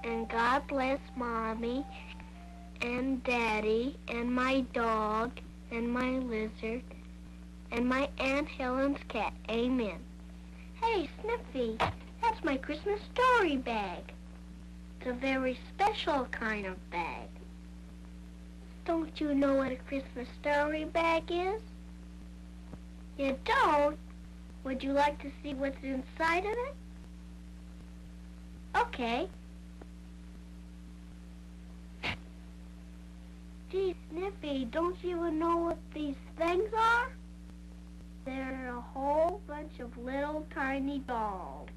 And God bless Mommy and Daddy and my dog and my lizard and my Aunt Helen's cat. Amen. Hey, Sniffy, that's my Christmas story bag. It's a very special kind of bag. Don't you know what a Christmas story bag is? You don't? Would you like to see what's inside of it? Okay. Gee, Sniffy, don't you even know what these things are? They're a whole bunch of little tiny dolls.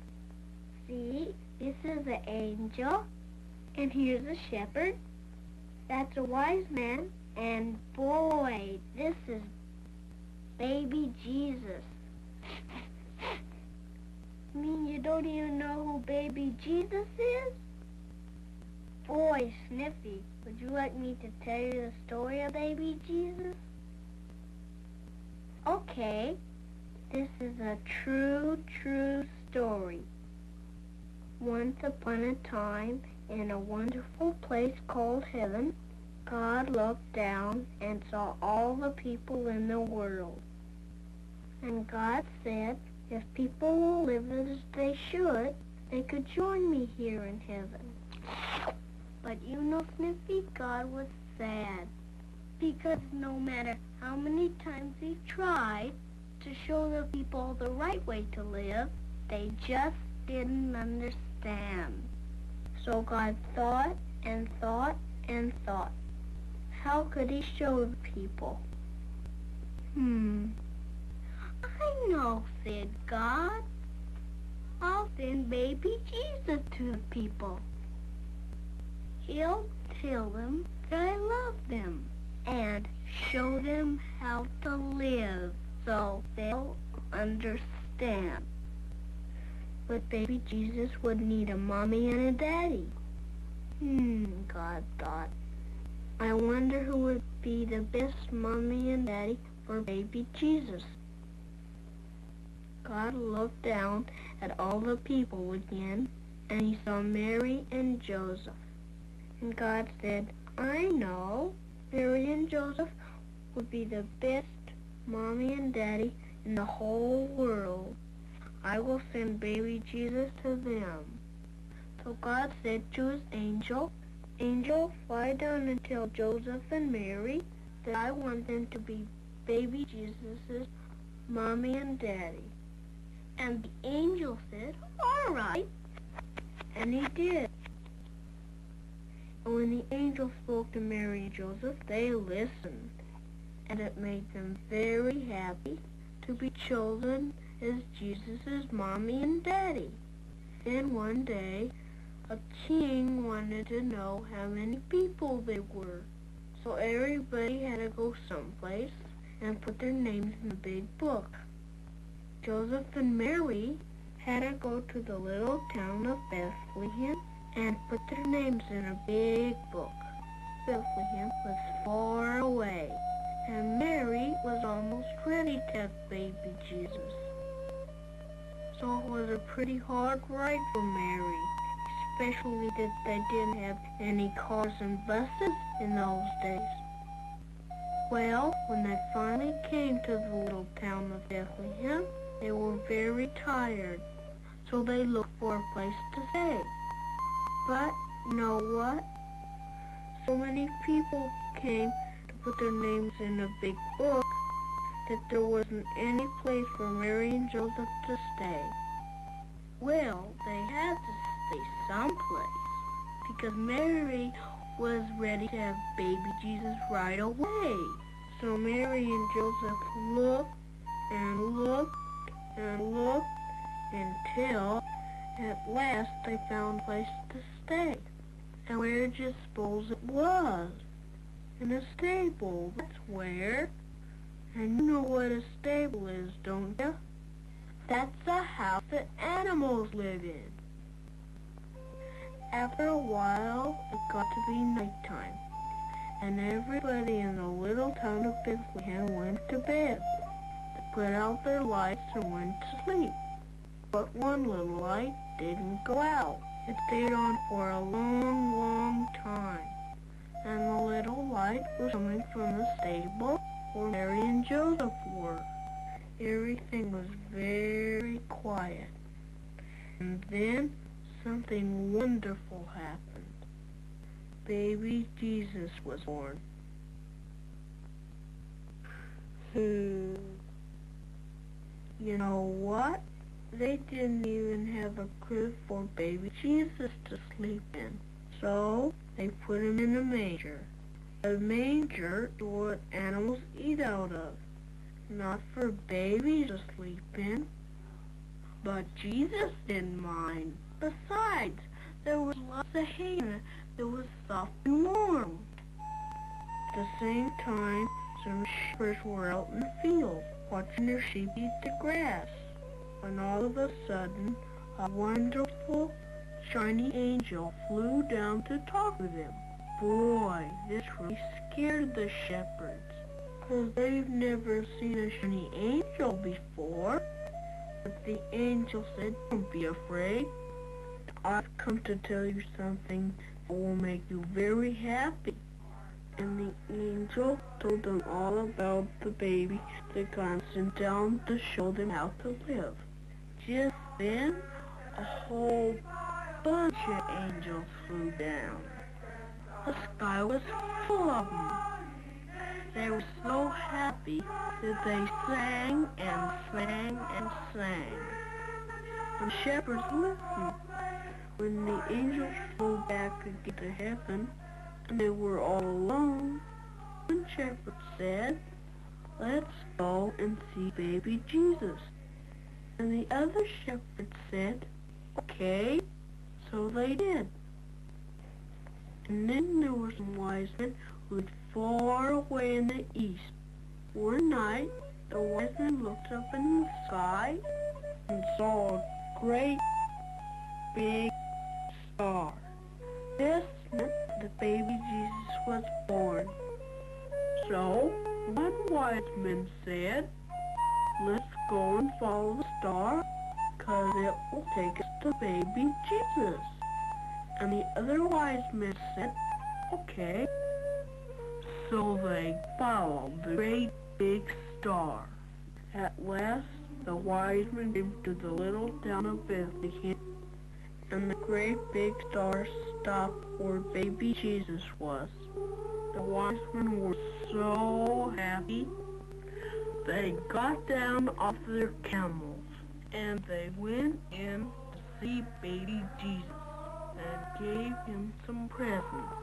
See, this is an angel, and here's a shepherd. That's a wise man, and boy, this is baby Jesus. You mean you don't even know who baby Jesus is? Boy, Sniffy, would you like me to tell you the story of baby Jesus? Okay, this is a true story. Once upon a time, in a wonderful place called heaven, God looked down and saw all the people in the world. And God said, if people will live as they should, they could join me here in heaven. But you know, Sniffy, God was sad, because no matter how many times he tried to show the people the right way to live, they just didn't understand. So God thought and thought and thought. How could he show the people? I know, said God. I'll send baby Jesus to the people. He'll tell them that I love them and show them how to live so they'll understand. But baby Jesus would need a mommy and a daddy. God thought. I wonder who would be the best mommy and daddy for baby Jesus. God looked down at all the people again, and he saw Mary and Joseph. And God said, I know Mary and Joseph would be the best mommy and daddy in the whole world. I will send baby Jesus to them. So God said to his angel, Angel, fly down and tell Joseph and Mary that I want them to be baby Jesus' mommy and daddy. And the angel said, all right. And he did. And when the angel spoke to Mary and Joseph, they listened. And it made them very happy to be chosen as Jesus' mommy and daddy. Then one day, a king wanted to know how many people they were. So everybody had to go someplace and put their names in a big book. Joseph and Mary had to go to the little town of Bethlehem and put their names in a big book. Bethlehem was far away, and Mary was almost ready to have baby Jesus. So it was a pretty hard ride for Mary, especially that they didn't have any cars and buses in those days. Well, when they finally came to the little town of Bethlehem, they were very tired, so they looked for a place to stay. But you know what? So many people came to put their names in a big book that there wasn't any place for Mary and Joseph to stay. Well, they had to stay someplace, because Mary was ready to have baby Jesus right away. So Mary and Joseph looked and looked and looked until at last they found a place to stay. And where did you suppose it was? In a stable, that's where. And you know what a stable is, don't you? That's a house that animals live in. After a while, it got to be nighttime, and everybody in the little town of Bethlehem went to bed. They put out their lights and went to sleep. But one little light didn't go out. It stayed on for a long, long time, and the little light was coming from the stable where Mary and Joseph were. Everything was very quiet. And then something wonderful happened. Baby Jesus was born. You know what? They didn't even have a crib for baby Jesus to sleep in. So they put him in a manger. A manger is what animals eat out of. Not for babies to sleep in. But Jesus didn't mind. Besides, there was lots of hay in it that was soft and warm. At the same time, some shepherds were out in the field, watching their sheep eat the grass, when all of a sudden, a wonderful, shiny angel flew down to talk with them. Boy, this really scared the shepherds, 'cause they've never seen a shiny angel before. But the angel said, "Don't be afraid. I've come to tell you something that will make you very happy." And the angel told them all about the baby that God sent down to show them how to live. Just then, a whole bunch of angels flew down. The sky was full of them. They were so happy that they sang and sang and sang. And shepherds listened. When the angels flew back again to heaven, and they were all alone, one shepherd said, "Let's go and see baby Jesus." And the other shepherd said, "Okay." So they did. And then there were some wise men who lived far away in the east. One night, the wise men looked up in the sky and saw a great big star. This meant that baby Jesus was born. So, one wise man said, "Let's go and follow the star, 'cause it will take us to baby Jesus." And the other wise man said, "Okay." So they followed the great big star. At last, the wise men came to the little town of Bethlehem, and the great big star stopped where baby Jesus was. The wise men were so happy. They got down off their camels, and they went in to see baby Jesus and gave him some presents.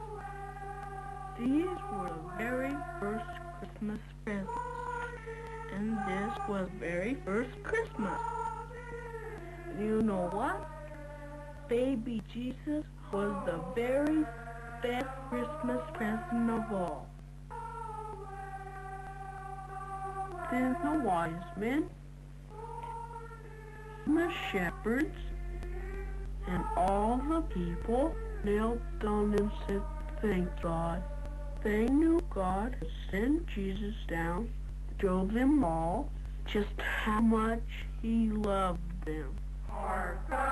These were the very first Christmas presents, and this was the very first Christmas. You know what? Baby Jesus was the very best Christmas present of all. Then the wise men, the shepherds, and all the people knelt down and said, "Thank God." They knew God had sent Jesus down to show them all just how much He loved them. Our God